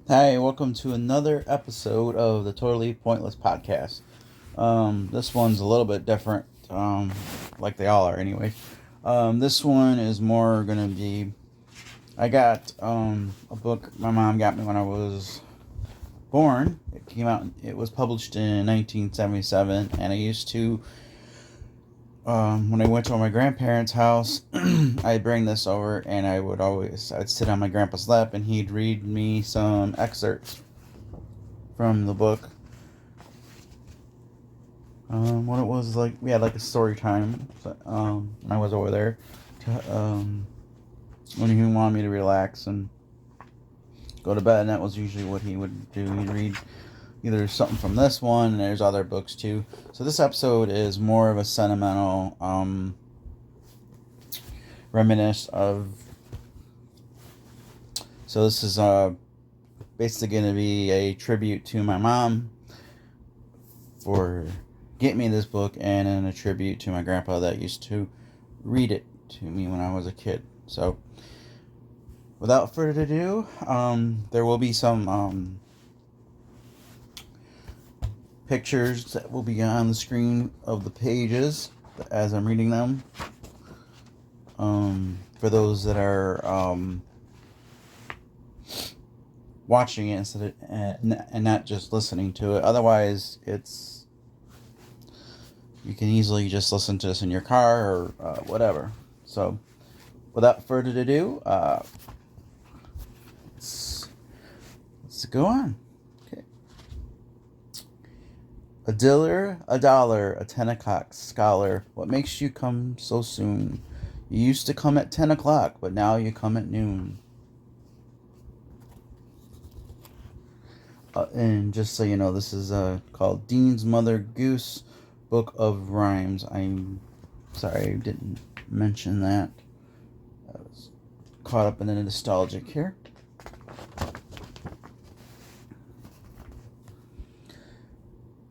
Hi, welcome to another episode of the Totally Pointless Podcast. This one's a little bit different, like they all are anyway. This one is more gonna be. I got a book my mom got me when I was born. It came out. It was published in 1977, and I used to. When I went to my grandparents' house, I'd bring this over, and I'd sit on my grandpa's lap, and he'd read me some excerpts from the book. What it was like, we had like a story time. When I was over there, when he wanted me to relax and go to bed, and that was usually what he would do. He'd read either something from this one, and there's other books too. So this episode is more of a sentimental reminisce of. So this is basically going to be a tribute to my mom for getting me this book, and then a tribute to my grandpa that used to read it to me when I was a kid. So, without further ado, there will be some pictures that will be on the screen of the pages as I'm reading them. For those that are watching it instead of, and not just listening to it. Otherwise, you can easily just listen to this in your car or whatever. So, without further ado, let's go on. Okay. A diller, a dollar, a 10 o'clock scholar. What makes you come so soon? You used to come at 10 o'clock, but now you come at noon. And just so you know, this is called Dean's Mother Goose Book of Rhymes. I'm sorry I didn't mention that. I was caught up in the nostalgic here.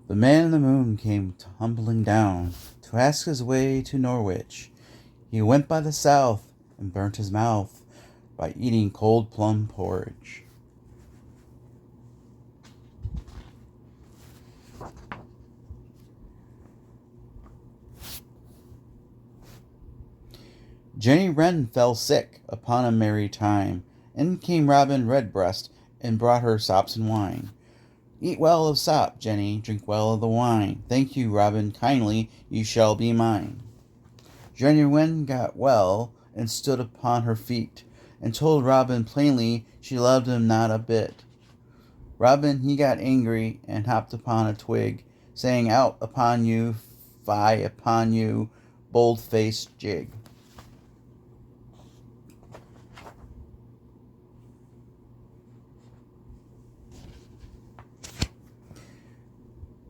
The man in the moon came tumbling down to ask his way to Norwich. He went by the south and burnt his mouth by eating cold plum porridge. Jenny Wren fell sick upon a merry time. In came Robin Redbreast and brought her sops and wine. Eat well of sop, Jenny, drink well of the wine. Thank you, Robin, kindly, you shall be mine. Jenny Wren got well and stood upon her feet, and told Robin plainly she loved him not a bit. Robin he got angry and hopped upon a twig, saying, Out upon you, fie upon you, bold-faced jig.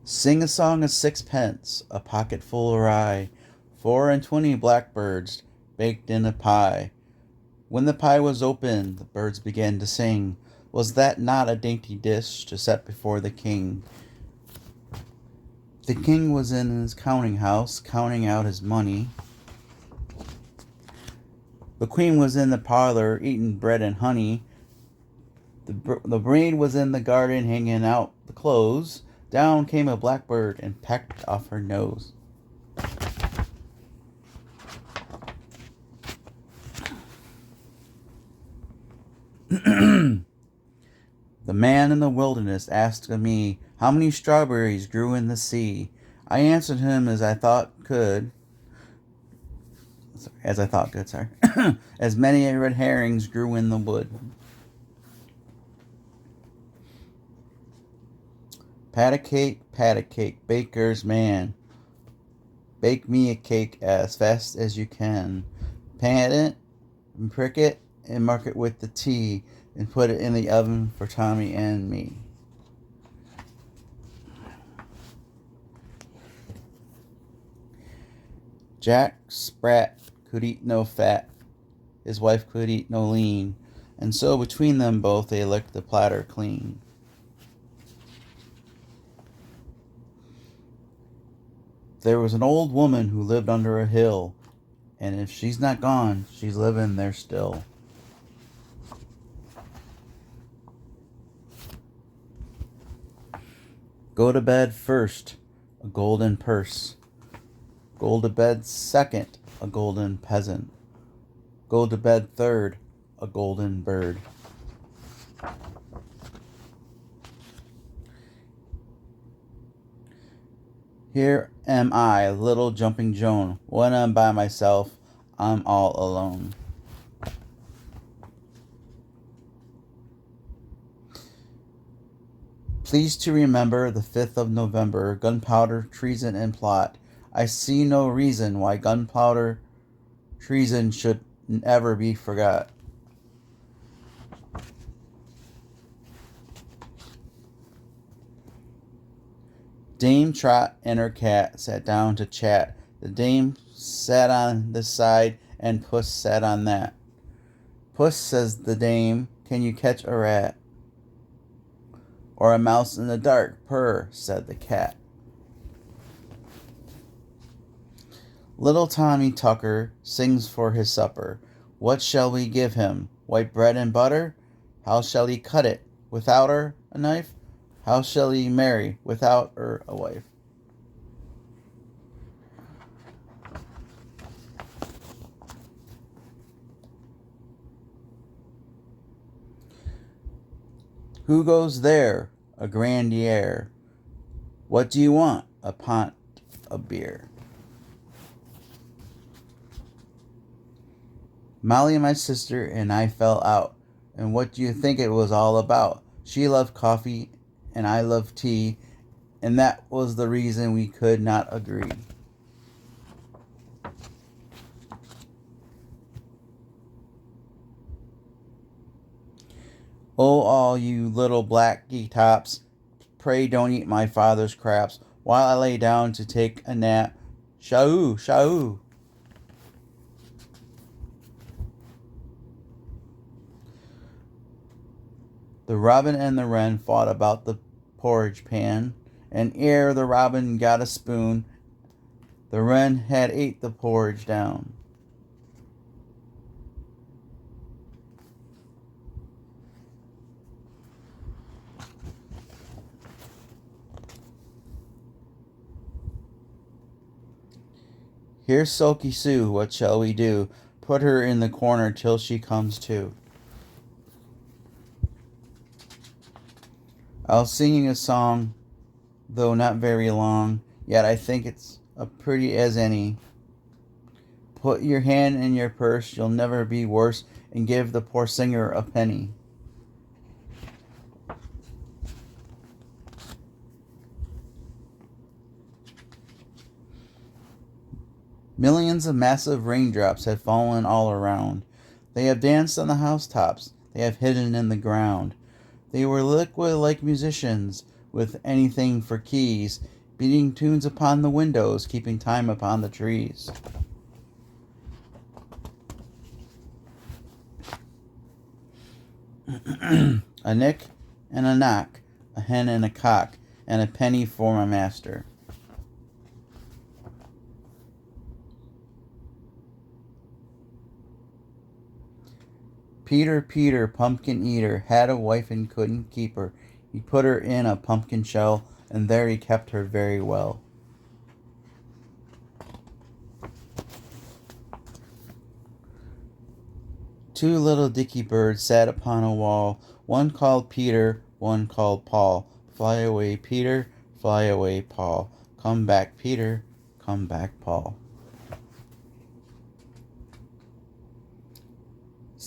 Sing a song of sixpence, a pocket full of rye, 4 and 20 blackbirds baked in a pie. When the pie was opened, the birds began to sing. Was that not a dainty dish to set before the king? The king was in his counting house, counting out his money. The queen was in the parlor, eating bread and honey. The maid was in the garden, hanging out the clothes. Down came a blackbird and pecked off her nose. The man in the wilderness asked of me how many strawberries grew in the sea. I answered him as I thought good. Sorry. As many red herrings grew in the wood. Pat a cake, baker's man. Bake me a cake as fast as you can. Pan it, and prick it, and mark it with the T, and put it in the oven for Tommy and me. Jack Sprat could eat no fat, his wife could eat no lean, and so between them both they licked the platter clean. There was an old woman who lived under a hill, and if she's not gone, she's living there still. Go to bed first, a golden purse. Go to bed second, a golden peasant. Go to bed third, a golden bird. Here am I, little jumping Joan. When I'm by myself, I'm all alone. Please to remember the 5th of November, gunpowder, treason, and plot. I see no reason why gunpowder, treason should ever be forgot. Dame Trot and her cat sat down to chat. The dame sat on this side and Puss sat on that. Puss, says the dame, can you catch a rat? Or a mouse in the dark, purr, said the cat. Little Tommy Tucker sings for his supper. What shall we give him? White bread and butter? How shall he cut it? Without her a knife? How shall he marry without her a wife? Who goes there? A grandier. What do you want? A pint of beer. Molly, my sister, and I fell out. And what do you think it was all about? She loved coffee and I loved tea, and that was the reason we could not agree. Oh, all you little blacky tops, pray don't eat my father's craps while I lay down to take a nap. Shoo, shoo. The robin and the wren fought about the porridge pan, and ere the robin got a spoon, the wren had ate the porridge down. Here's Sulky Sue, what shall we do? Put her in the corner till she comes to. I was singing a song, though not very long, yet I think it's a pretty as any. Put your hand in your purse, you'll never be worse, and give the poor singer a penny. Millions of massive raindrops have fallen all around. They have danced on the housetops, they have hidden in the ground. They were liquid like musicians, with anything for keys, beating tunes upon the windows, keeping time upon the trees. A nick and a knock, a hen and a cock, and a penny for my master. Peter, Peter, pumpkin eater, had a wife and couldn't keep her. He put her in a pumpkin shell, and there he kept her very well. Two little dicky birds sat upon a wall, one called Peter, one called Paul. Fly away, Peter, fly away, Paul. Come back, Peter, come back, Paul.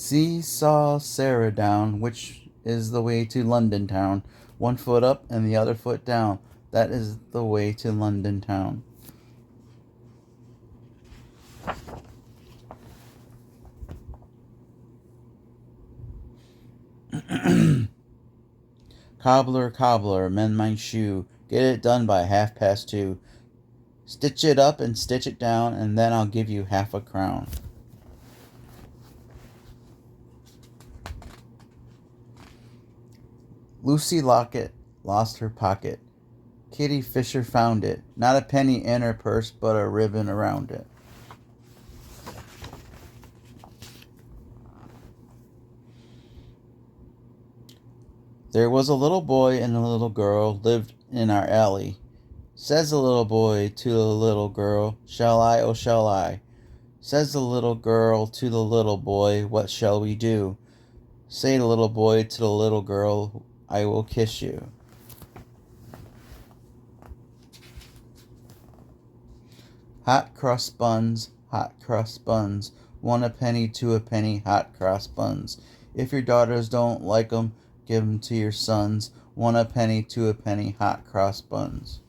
See, saw Sarah down, which is the way to London town. One foot up and the other foot down. That is the way to London town. Cobbler, cobbler, mend my shoe. Get it done by 2:30. Stitch it up and stitch it down, and then I'll give you half a crown. Lucy Locket lost her pocket. Kitty Fisher found it. Not a penny in her purse, but a ribbon around it. There was a little boy and a little girl lived in our alley. Says the little boy to the little girl, "Shall I, oh shall I?" Says the little girl to the little boy, "What shall we do?" Say the little boy to the little girl, "I will kiss you." Hot cross buns, hot cross buns. One a penny, two a penny, hot cross buns. If your daughters don't like 'em, give 'em to your sons. One a penny, two a penny, hot cross buns.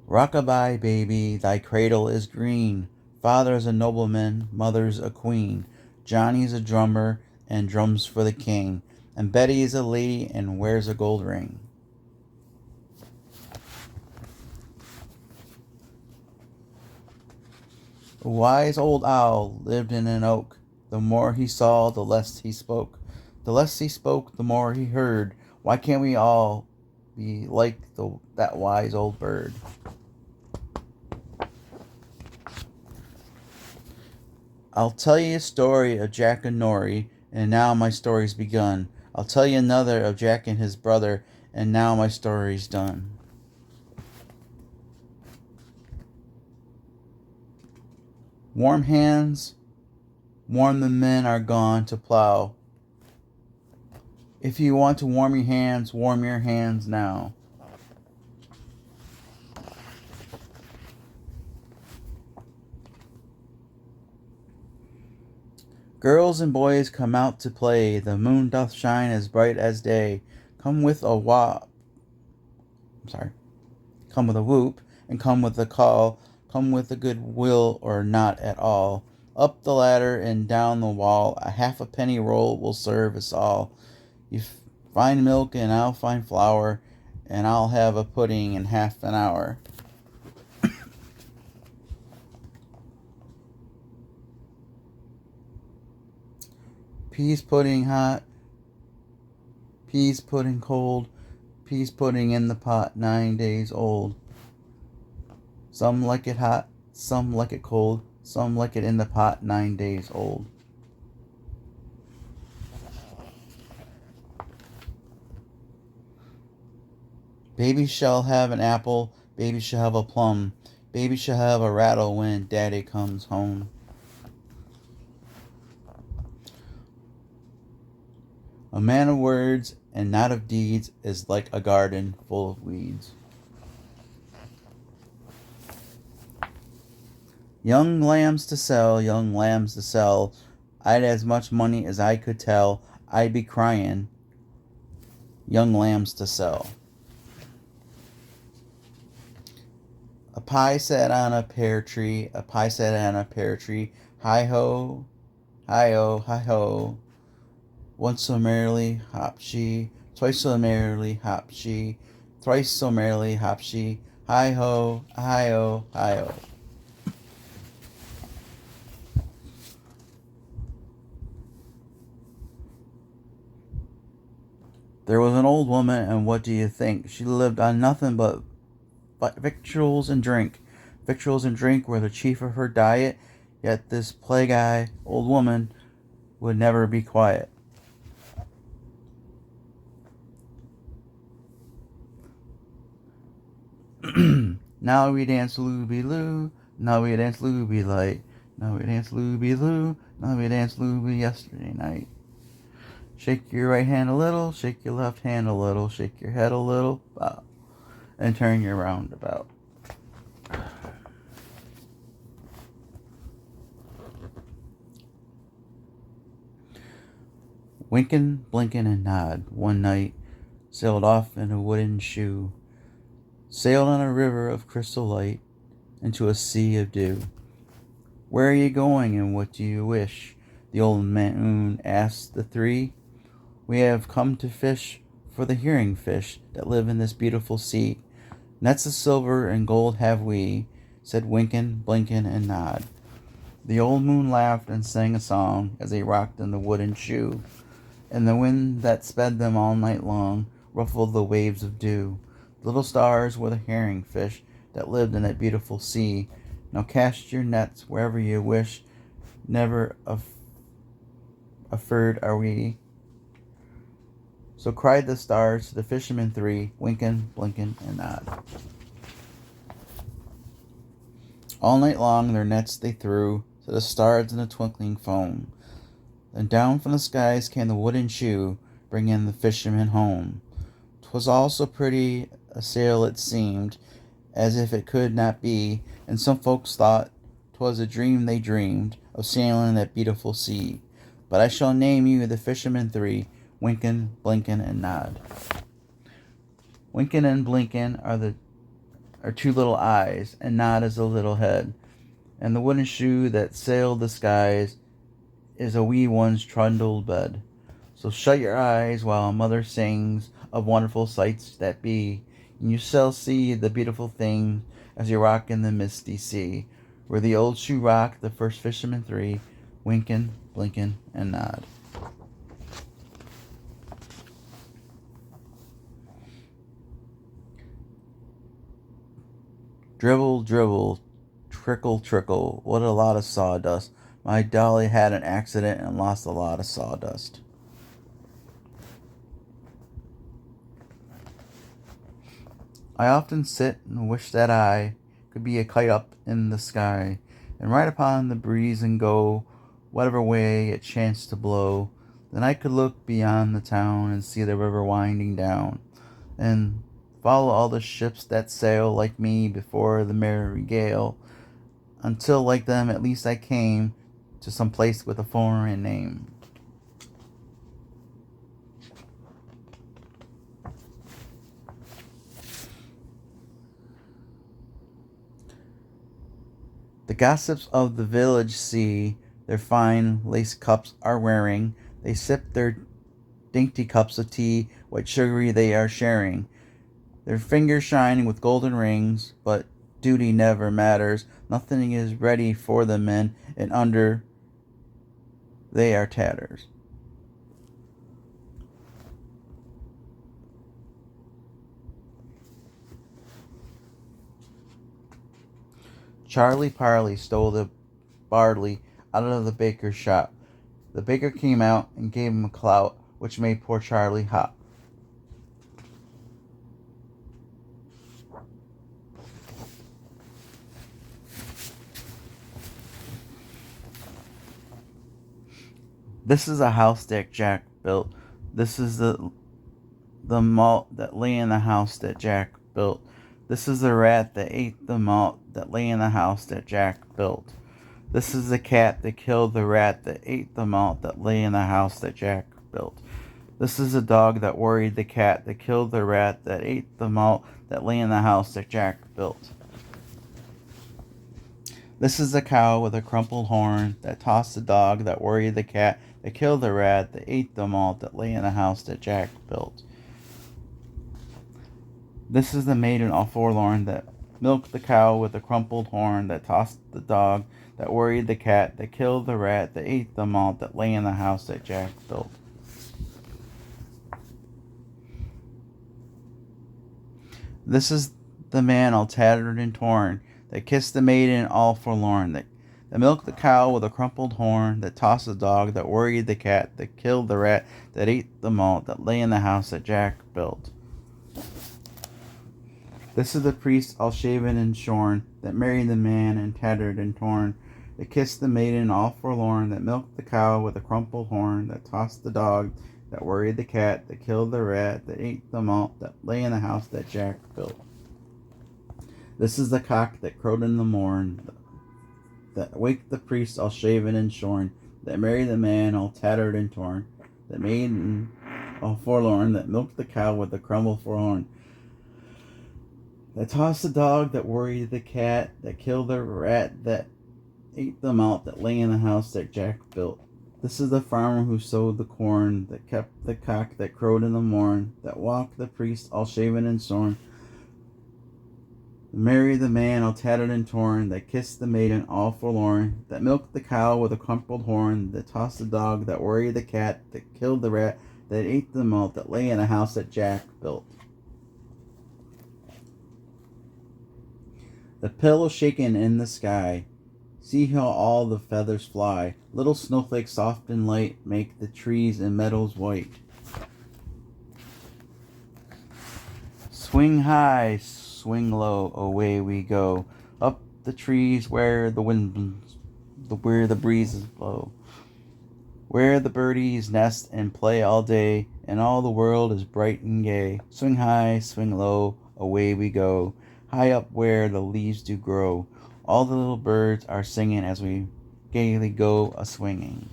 Rock-a-bye, baby, thy cradle is green. Father's a nobleman, mother's a queen. Johnny's a drummer and drums for the king. And Betty is a lady and wears a gold ring. A wise old owl lived in an oak. The more he saw, the less he spoke. The less he spoke, the more he heard. Why can't we all be like that wise old bird? I'll tell you a story of Jack and Nori, and now my story's begun. I'll tell you another of Jack and his brother, and now my story's done. Warm hands, warm the men are gone to plow. If you want to warm your hands now. Girls and boys come out to play. The moon doth shine as bright as day. Come with a come with a whoop, and come with a call. Come with a good will or not at all. Up the ladder and down the wall. A half a penny roll will serve us all. You find milk and I'll find flour, and I'll have a pudding in half an hour. Peas pudding hot, peas pudding cold, peas pudding in the pot 9 days old. Some like it hot, some like it cold, some like it in the pot 9 days old. Baby shall have an apple, baby shall have a plum, baby shall have a rattle when daddy comes home. A man of words and not of deeds is like a garden full of weeds. Young lambs to sell, young lambs to sell. I'd as much money as I could tell. I'd be crying. Young lambs to sell. A pie sat on a pear tree, a pie sat on a pear tree. Hi ho, hi ho, hi ho. Once so merrily hopped she, twice so merrily hopped she, thrice so merrily hopped she. Hi ho, hi ho, hi ho. There was an old woman, and what do you think? She lived on nothing but victuals and drink. Victuals and drink were the chief of her diet, yet this plague-eye old woman would never be quiet. Now we dance looby loo, now we dance looby light, now we dance looby loo, now we dance looby yesterday night. Shake your right hand a little, shake your left hand a little, shake your head a little, bow, and turn your roundabout. Winkin', blinkin', and nod, one night, sailed off in a wooden shoe, sailed on a river of crystal light, into a sea of dew. Where are you going, and what do you wish? The old moon asked the three. We have come to fish for the herring fish that live in this beautiful sea. Nets of silver and gold have we, said Winkin', Blinkin', and Nod. The old moon laughed and sang a song as they rocked in the wooden shoe, and the wind that sped them all night long ruffled the waves of dew. Little stars were the herring fish that lived in that beautiful sea. Now cast your nets wherever you wish, never afeard are we. So cried the stars to the fishermen three, winkin', blinkin', and nod. All night long their nets they threw to the stars in a twinkling foam. Then down from the skies came the wooden shoe, bringing the fishermen home. 'Twas all so pretty a sail it seemed, as if it could not be, and some folks thought 'twas a dream they dreamed of sailing that beautiful sea. But I shall name you the fishermen three, Winkin', Blinkin', and Nod. Winkin' and Blinkin' are two little eyes, and Nod is a little head. And the wooden shoe that sailed the skies is a wee one's trundled bed. So shut your eyes while mother sings of wonderful sights that be, and you shall see the beautiful thing as you rock in the misty sea, where the old shoe rocked the first fishermen three, Winkin', Blinkin', and Nod. Dribble, dribble, trickle, trickle, what a lot of sawdust. My dolly had an accident and lost a lot of sawdust. I often sit and wish that I could be a kite up in the sky and ride upon the breeze and go whatever way it chanced to blow. Then I could look beyond the town and see the river winding down and follow all the ships that sail like me before the merry gale, until like them at least I came to some place with a foreign name. The gossips of the village see their fine lace cups are wearing. They sip their dainty cups of tea, white sugary they are sharing. Their fingers shining with golden rings, but duty never matters. Nothing is ready for the men, and under they are tatters. Charlie Parley stole the barley out of the baker's shop. The baker came out and gave him a clout, which made poor Charlie hop. This is a house that Jack built. This is the malt that lay in the house that Jack built. This is the rat that ate the malt that lay in the house that Jack built. This is the cat that killed the rat that ate the malt that lay in the house that Jack built. This is the dog that worried the cat that killed the rat that ate the malt that lay in the house that Jack built. This is the cow with a crumpled horn that tossed the dog that worried the cat that killed the rat that ate the malt that lay in the house that Jack built. This is the maiden all forlorn that milked the cow with a crumpled horn that tossed the dog that worried the cat that killed the rat that ate the malt that lay in the house that Jack built. This is the man all tattered and torn that kissed the maiden all forlorn, that milked the cow with a crumpled horn, that tossed the dog that worried the cat that killed the rat that ate the malt that lay in the house that Jack built. This is the priest all shaven and shorn, that married the man and tattered and torn, that kissed the maiden all forlorn, that milked the cow with a crumpled horn, that tossed the dog that worried the cat, that killed the rat, that ate the malt that lay in the house that Jack built. This is the cock that crowed in the morn, that waked the priest all shaven and shorn, that married the man all tattered and torn, that maiden all forlorn, that milked the cow with a crumpled horn, that tossed the dog that worried the cat, that killed the rat, that ate the malt that lay in the house that Jack built. This is the farmer who sowed the corn, that kept the cock that crowed in the morn, that walked the priest all shaven and shorn, that married the man all tattered and torn, that kissed the maiden all forlorn, that milked the cow with a crumpled horn, that tossed the dog that worried the cat, that killed the rat, that ate the malt that lay in a house that Jack built. The pillow shaking in the sky. See how all the feathers fly. Little snowflakes soft and light make the trees and meadows white. Swing high, swing low, away we go. Up the trees where the where the breezes blow. Where the birdies nest and play all day, and all the world is bright and gay. Swing high, swing low, away we go. High up where the leaves do grow. All the little birds are singing as we gaily go a-swinging.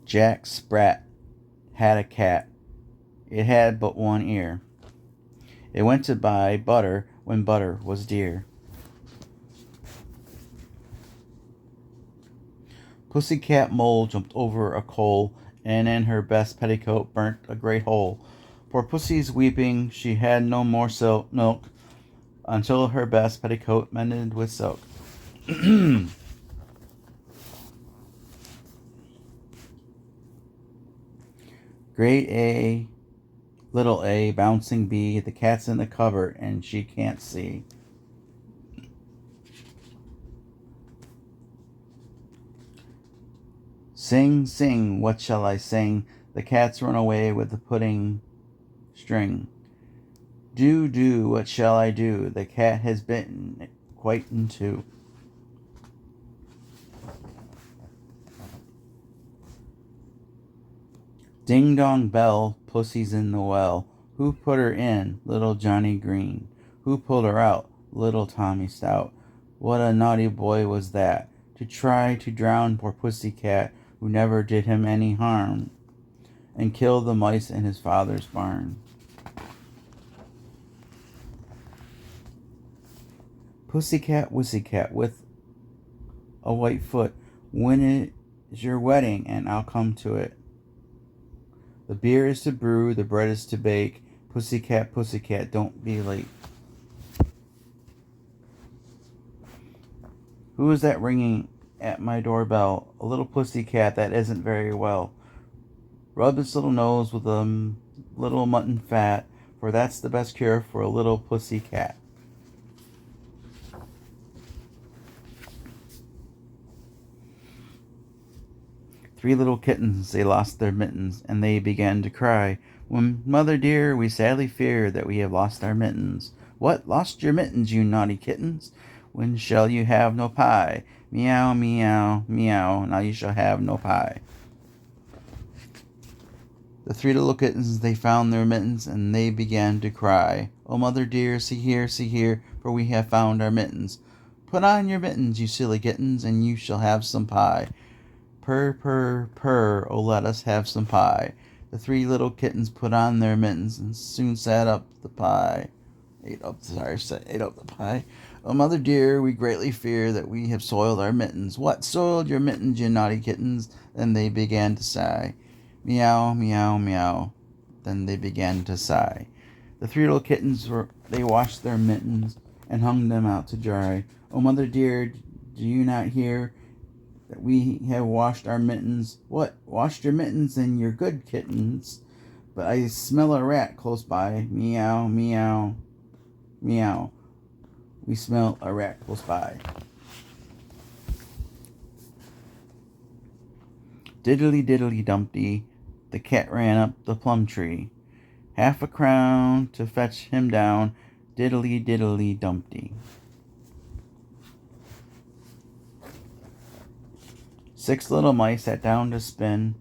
Jack Sprat had a cat. It had but one ear. It went to buy butter when butter was dear. Pussycat Mole jumped over a coal, and in her best petticoat burnt a great hole. Poor Pussy's weeping, she had no more milk, until her best petticoat mended with silk. Great A, little A, bouncing B, the cat's in the cupboard and she can't see. Sing, sing, what shall I sing? The cat's run away with the pudding string. Do, do, what shall I do? The cat has bitten it quite in two. Ding dong bell, pussy's in the well. Who put her in? Little Johnny Green. Who pulled her out? Little Tommy Stout. What a naughty boy was that, to try to drown poor Pussycat, who never did him any harm, and kill the mice in his father's barn. Pussycat, Wissycat, with a white foot, when is your wedding, and I'll come to it. The beer is to brew, the bread is to bake. Pussycat, Pussycat, don't be late. Who is that ringing at my doorbell? A little pussycat that isn't very well. Rub its little nose with a little mutton fat, for that's the best cure for a little pussycat. Three little kittens, they lost their mittens, and they began to cry. When, mother dear, we sadly fear that we have lost our mittens. What, lost your mittens, you naughty kittens? When shall you have no pie? Meow, meow, meow, now you shall have no pie. The three little kittens, they found their mittens, and they began to cry. Oh, mother dear, see here, for we have found our mittens. Put on your mittens, you silly kittens, and you shall have some pie. Purr, purr, purr, oh, let us have some pie. The three little kittens put on their mittens, and soon sat up the pie. Ate up the pie. Oh, mother dear, we greatly fear that we have soiled our mittens. What, soiled your mittens, you naughty kittens? Then they began to sigh. Meow, meow, meow. Then they began to sigh. The three little kittens they washed their mittens and hung them out to dry. Oh, mother dear, do you not hear that we have washed our mittens? What, washed your mittens? Then you're good kittens. But I smell a rat close by. Meow, meow, meow. We smell a rat close by. Diddly diddly dumpty, the cat ran up the plum tree. Half a crown to fetch him down. Diddly diddly dumpty. 6 little mice sat down to spin.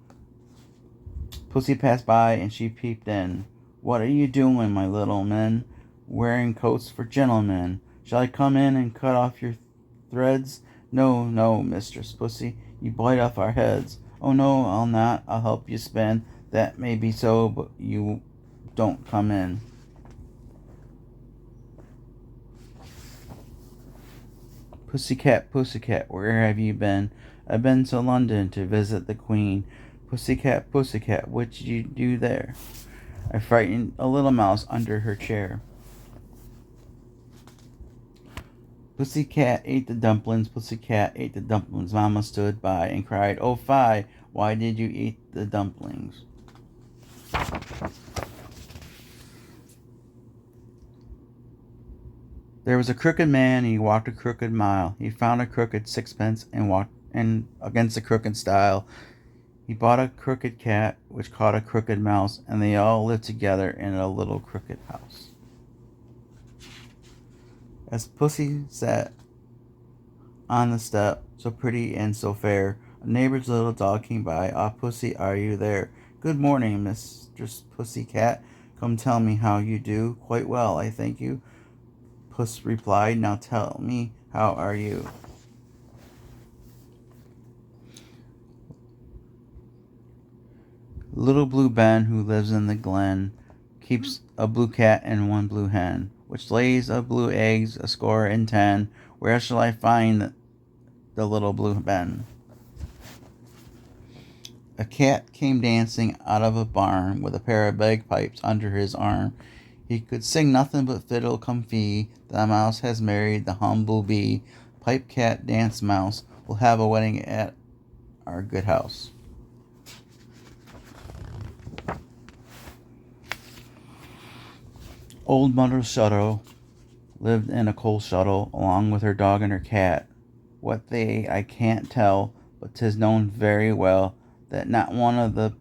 Pussy passed by and she peeped in. What are you doing, my little men? Wearing coats for gentlemen. Shall I come in and cut off your threads? No, no, Mistress Pussy, you bite off our heads. Oh no, I'll not, I'll help you spin. That may be so, but you don't come in. Pussycat, pussycat, where have you been? I've been to London to visit the Queen. Pussycat, pussycat, what did you do there? I frightened a little mouse under her chair. Pussycat ate the dumplings, Pussycat ate the dumplings. Mama stood by and cried, oh fie, why did you eat the dumplings? There was a crooked man, he walked a crooked mile. He found a crooked sixpence and walked in against a crooked stile. He bought a crooked cat, which caught a crooked mouse, and they all lived together in a little crooked house. As Pussy sat on the step, so pretty and so fair, a neighbor's little dog came by. Ah, Pussy, are you there? Good morning, Mistress Pussy Cat. Come tell me how you do. Quite well, I thank you. Puss replied, now tell me, how are you? Little Blue Ben, who lives in the glen, keeps a blue cat and one blue hen, which lays a blue eggs 10. Where shall I find the little blue Ben? A cat came dancing out of a barn with a pair of bagpipes under his arm. He could sing nothing but fiddle come fee. The mouse has married the humble bee. Pipe cat dance mouse. We'll have a wedding at our good house. Old Mother Shuttle lived in a coal scuttle along with her dog and her cat. What they I can't tell, but 'tis known very well that not one of the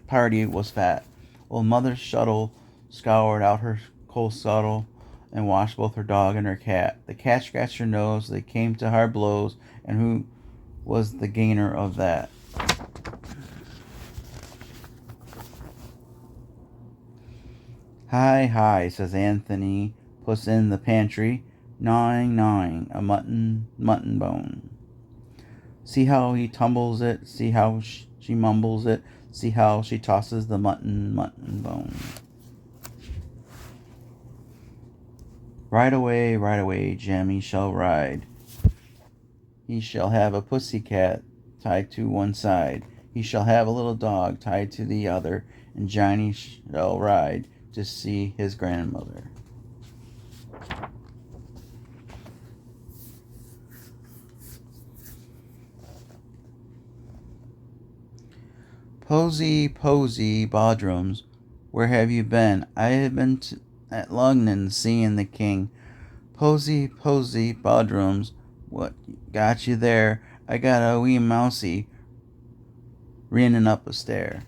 party was fat. Old Mother Shuttle scoured out her coal scuttle and washed both her dog and her cat. The cat scratched her nose, they came to hard blows, and who was the gainer of that? Hi, hi, says Anthony, puss in the pantry, gnawing a mutton bone. See how he tumbles it, see how she mumbles it, see how she tosses the mutton bone. Ride away, Jemmy shall ride. He shall have a pussy cat tied to one side. He shall have a little dog tied to the other, and Johnny shall ride to see his grandmother. Posy, Posy, Bodrums, where have you been? I have been at Lugnan seeing the king. Posy, Posy, Bodrums, what got you there? I got a wee mousie running up a stair.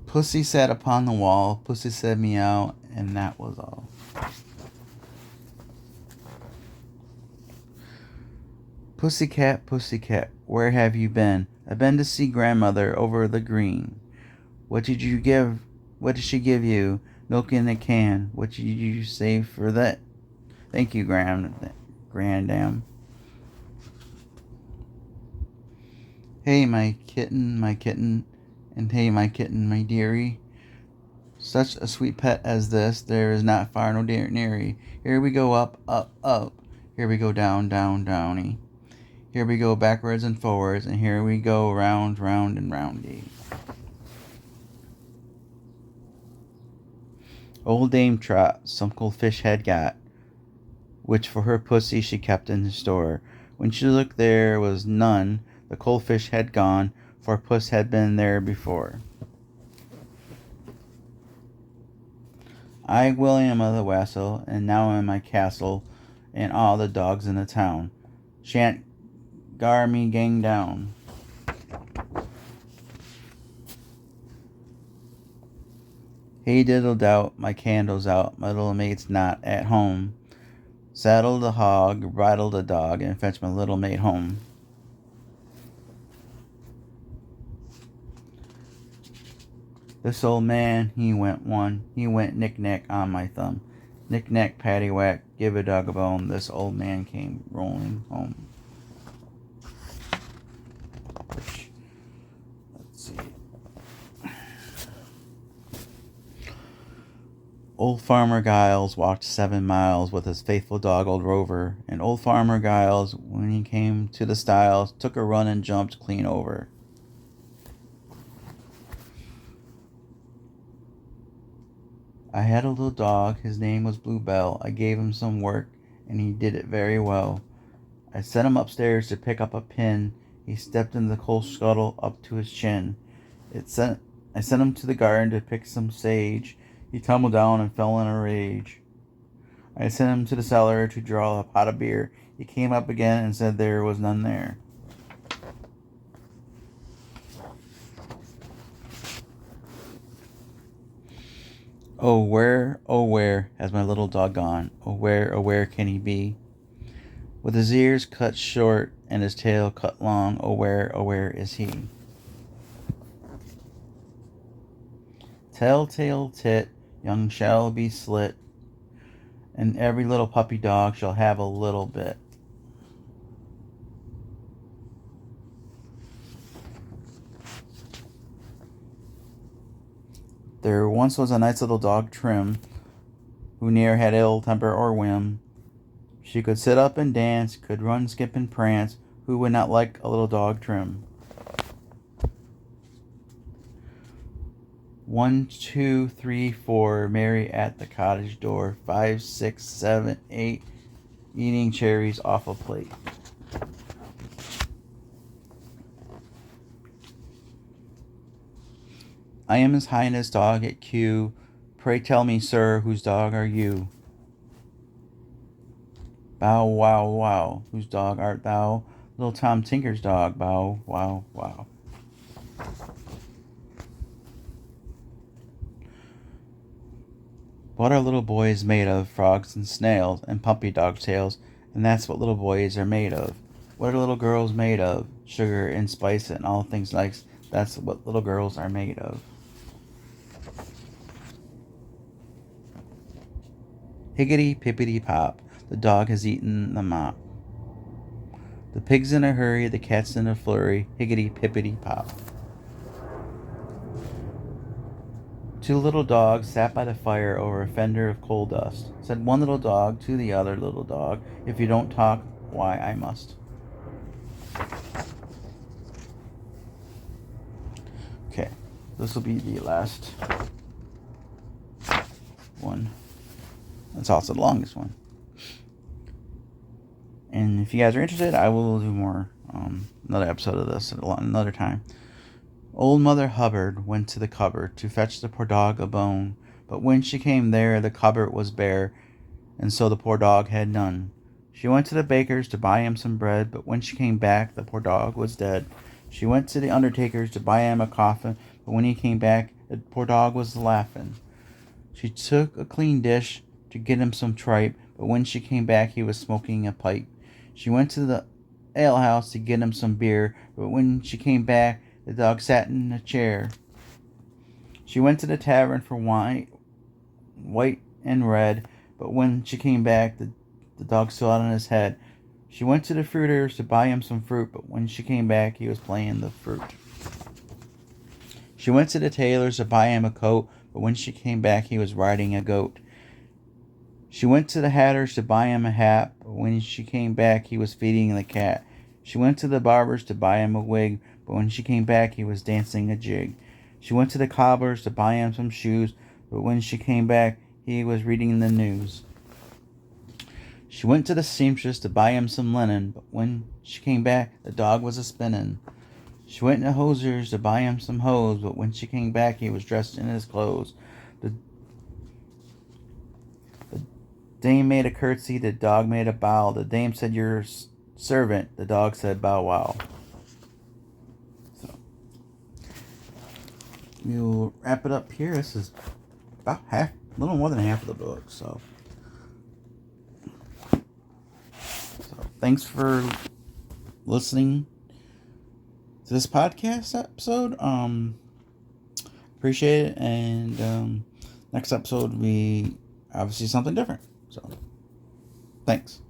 Pussy sat upon the wall, Pussy said meow, and that was all. Pussycat, Pussycat, where have you been? I've been to see grandmother over the green. What did she give you? Milk in a can. What did you say for that? Thank you, Grandam. Hey, my kitten, and hey, my kitten, my dearie. Such a sweet pet as this, there is not far no neary. Here we go up, up, up. Here we go down, down, downy. Here we go backwards and forwards, and here we go round, round, and roundy. Old Dame Trot some cold fish had got, which for her pussy she kept in store. When she looked there was none, the cold fish had gone, for puss had been there before. I, William of the Wassail, and now in my castle, and all the dogs in the town, shan't gar me gang down. Hey diddle doubt, my candle's out, my little mate's not at home. Saddle the hog, bridle the dog, and fetch my little mate home. This old man, he went knick-knack on my thumb. Knick-knack, paddywhack, give a dog a bone, this old man came rolling home. Let's see. Old Farmer Giles walked 7 miles with his faithful dog, old Rover, and old Farmer Giles, when he came to the stiles, took a run and jumped clean over. I had a little dog, his name was Bluebell. I gave him some work, and he did it very well. I sent him upstairs to pick up a pin. He stepped into the coal scuttle up to his chin. I sent him to the garden to pick some sage. He tumbled down and fell in a rage. I sent him to the cellar to draw a pot of beer. He came up again and said there was none there. Oh, where has my little dog gone? Oh, where can he be? With his ears cut short and his tail cut long, oh, where is he? Telltale tit, young shall be slit, and every little puppy dog shall have a little bit. There once was a nice little dog Trim, who ne'er had ill temper or whim. She could sit up and dance, could run, skip, and prance. Who would not like a little dog Trim? 1, 2, 3, 4, Mary at the cottage door. 5, 6, 7, 8, eating cherries off a plate. I am His Highness dog at Kew. Pray tell me, sir, whose dog are you? Bow, wow, wow, whose dog art thou? Little Tom Tinker's dog, bow, wow, wow. What are little boys made of? Frogs and snails and puppy dog tails, and that's what little boys are made of. What are little girls made of? Sugar and spice and all things nice. That's what little girls are made of. Higgity pippity pop, the dog has eaten the mop. The pig's in a hurry, the cat's in a flurry, higgity pippity pop. Two little dogs sat by the fire over a fender of coal dust. Said one little dog to the other little dog, if you don't talk, why I must. Okay, this will be the last one. It's also the longest one. And if you guys are interested, I will do more, another episode of this at another time. Old Mother Hubbard went to the cupboard to fetch the poor dog a bone, but when she came there, the cupboard was bare, and so the poor dog had none. She went to the baker's to buy him some bread, but when she came back, the poor dog was dead. She went to the undertaker's to buy him a coffin, but when he came back, the poor dog was laughing. She took a clean dish to get him some tripe, but when she came back, he was smoking a pipe. She went to the alehouse to get him some beer, but when she came back, the dog sat in a chair. She went to the tavern for wine, white and red, but when she came back, the dog still out on his head. She went to the fruiter's to buy him some fruit, but when she came back, he was playing the fruit. She went to the tailor's to buy him a coat, but when she came back, he was riding a goat. She went to the hatter's to buy him a hat, but when she came back, he was feeding the cat. She went to the barber's to buy him a wig, but when she came back, he was dancing a jig. She went to the cobbler's to buy him some shoes, but when she came back, he was reading the news. She went to the seamstress to buy him some linen, but when she came back, the dog was a-spinning. She went to the hosier's to buy him some hose, but when she came back, he was dressed in his clothes. The dame made a curtsy, the dog made a bow. The dame said, "Your servant." The dog said, "Bow wow." So, we'll wrap it up here. This is about a little more than half of the book. So thanks for listening to this podcast episode. Appreciate it. And next episode will be obviously something different. So, thanks.